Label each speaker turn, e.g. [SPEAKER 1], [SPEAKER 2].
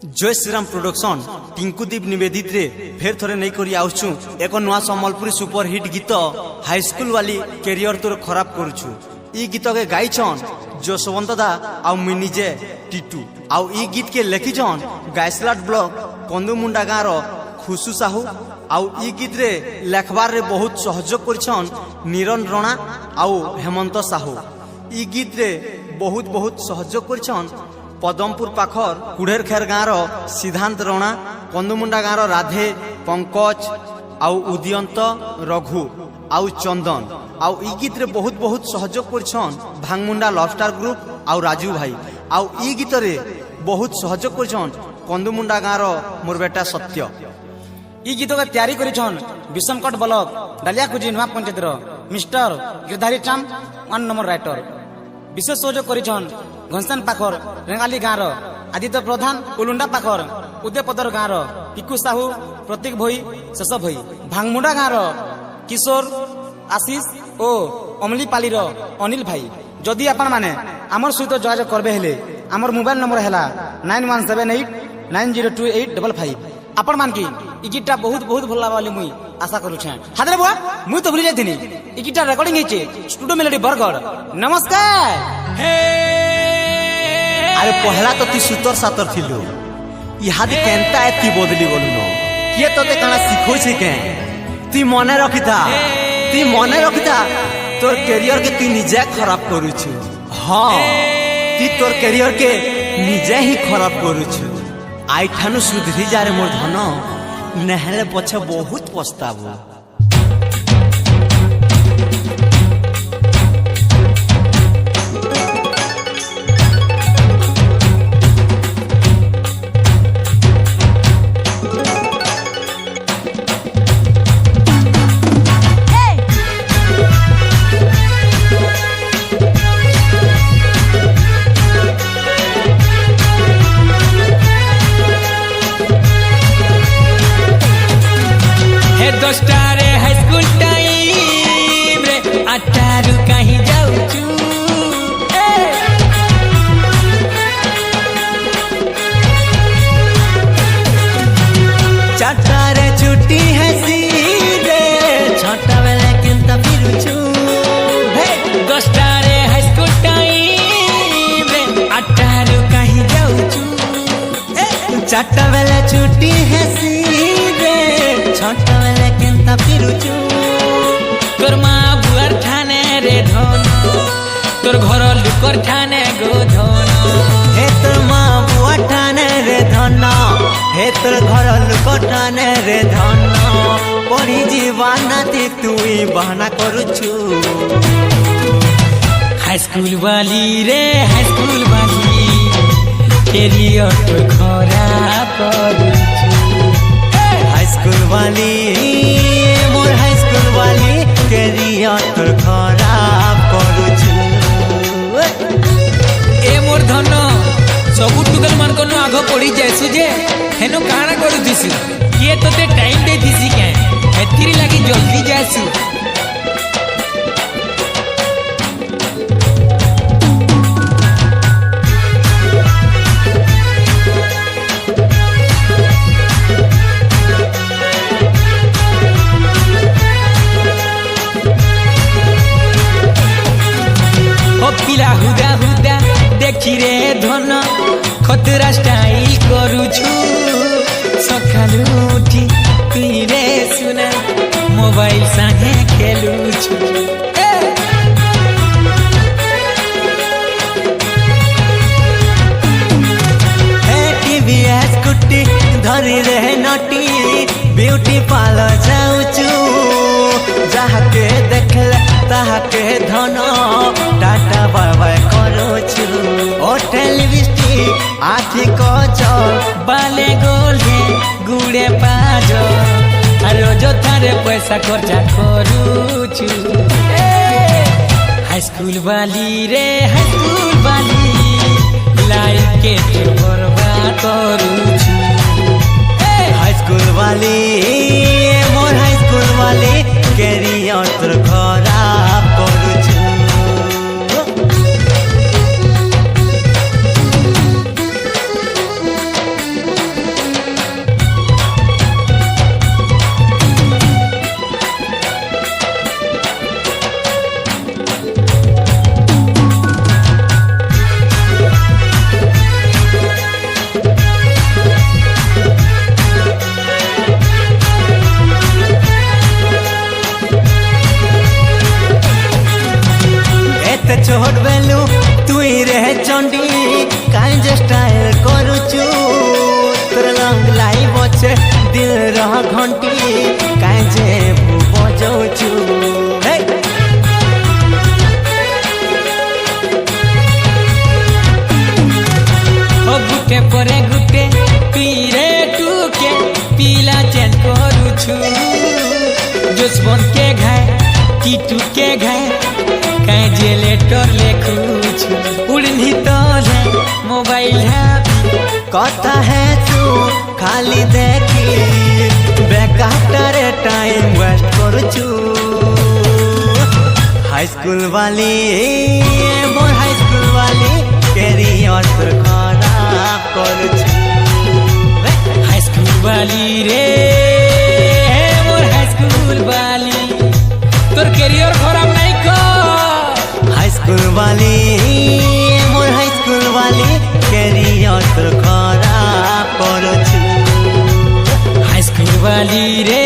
[SPEAKER 1] जय श्रीराम प्रोडक्शन टिंकुदीप निवेदित रे फेर थोड़े नहीं करी आउछु एक नुआ सम्बलपुरी सुपरहिट गीत हाईस्कूल वाली कैरियर तोर खराब करुछु। ई गीत के गाइछन जसवंत दा आउ मिनिजे टीटू आउ ई गीत के लिखिछन गायसलाट ब्लॉक कंदुमुंडा गाँव रो खुशु साहू। आउ ई गीत रे लेखबार रे बहुत सहयोग करिछन निरन रणा आउ हेमंत साहू। ई गीत रे बहुत सहयोग करिछन पदमपुर पाखर कुढ़ेरखेर गाँव सिद्धांत रणा, कंदुमुंडा गाँव राधे पंकज आउ उदयंत रघु आउ चंदन। आउ ई गीत रे बहुत सहयोग करिछन भांगमुंडा लवस्टार ग्रुप आउ राजू भाई। आउ ई गीत रे बहुत सहयोग करिछन कंदुमुंडा गाँव मोर बेटा सत्य।
[SPEAKER 2] ई गीत का तैयारी करिछन विषमकट ब्लॉक डालियाकुजी नुआ पंचायत मिस्टर गिरधारी चाम 1 नंबर राइटर। विशेष सहयोग करिछन घनसान पाखर रेंगाली गाँव आदित्य प्रधान उलुंडा पाखर उदयपदर गाँव पिकू साहू प्रतीक भई शेष भई भांगमुंडा गाँव किशोर आशीष ओ अमलीपाली अनिल भाई। जदि आपण माने आमर सहित जोगाजोग करबे हेले आमर मोबाइल नंबर हैला 9178902855। आपण मान की ई गीतटा बहुत भल लागला बोली मुई आशा करू छे। हादरे बुआ मुई तो भूली जाथिनी ई गीतटा रिकॉर्डिंग हेचे स्टूडियो मेलोडी बरगढ़। नमस्कार।
[SPEAKER 1] अरे पहला तो ती सुतर सातर थिलु इहादे केनता एती बदली गलु न किए तते काना सिखोइ छै के ती मने रखिता तोर कैरियर के ती निजे खराब करू छु। हां ती तोर कैरियर के निजे ही खराब करू छु। आई ठानु सुधरी जा रे मोर धन नहले पछे बहुत पछताबो।
[SPEAKER 3] दोस्तारे हाई स्कूल टाइम रे अटारू कहीं जाऊचू
[SPEAKER 1] चाटारे छुट्टी है सीधे छोटा बेले किंता फिरुचू।
[SPEAKER 3] दोस्तारे हाई स्कूल टाइम रे अटारू कहीं जाऊचू
[SPEAKER 1] चाटा बेले छुट्टी है सीधे छोटा बेले किंता फिरुचू।
[SPEAKER 3] तोर माँ बुआर ठाने रे धन तोर घर लुकर ठाने गो धन
[SPEAKER 1] हे तोर माँ बुआ ठाने रे धन हे तोर घर लुकर ठाने रे धन पढ़ी जीवाना ती तुई बहाना करुचू।
[SPEAKER 3] हाई स्कूल वाली रे हाई स्कूल वाली कैरियर तो खराब करुचू।
[SPEAKER 1] हाई स्कूल वाली मोर हाई स्कूल वाली कैरियर तोर खराब करुचू।
[SPEAKER 3] ए मोर धन सबु टुकल मन को आग पड़ी जायसु जे हेनो काना करू दिसु किए तोते टाइम दे दिसी के एथिरी लागी जल्दी जायसु। पिला हुदा हुदा देखी रे धन खतरा स्टाइल करुछु सकालू उठी पीरे सुना मोबाइल संगे खेलुछु।
[SPEAKER 1] टीवीएस कुट्टी धरी रहे नटी ब्यूटी पार्लर जाऊचू जाके देखले ताके धन टाटा बाय बाय करुचू। होटल लिपस्टिक आखी कजल
[SPEAKER 3] बाले गोल्डे गुड़े पाजो रोज थारे पैसा खर्चा करुछु। हाई स्कूल वाली रे हाई स्कूल वाली लाइफ के बर्बाद करुछु।
[SPEAKER 1] हाई स्कूल वाली मोर हाई स्कूल वाली कैरियर तोर खराब करुचू।
[SPEAKER 3] ঘরে গুটে তুই রে টুকে পিলা চেন করুছু যশবন্ত কে ঘায় টিটু কে ঘায় কাই যে লেটর লেখুছু উড়নি তলে মোবাইল হ্যাপি
[SPEAKER 1] কথা है तू खाली देखी बेकारे टाइम वेस्ट करछु हाई स्कूल वाली मोर हाई स्कूल वाली कैरियर तोर खराब करछु
[SPEAKER 3] हाई स्कूल वाली रे मोर हाई स्कूल वाली তোর ক্যারিয়ার খারাপ নাই কো
[SPEAKER 1] हाई स्कूल वाली मोर हाई स्कूल वाली कैरियर तोर खराब करछु
[SPEAKER 3] हाई स्कूल वाली रे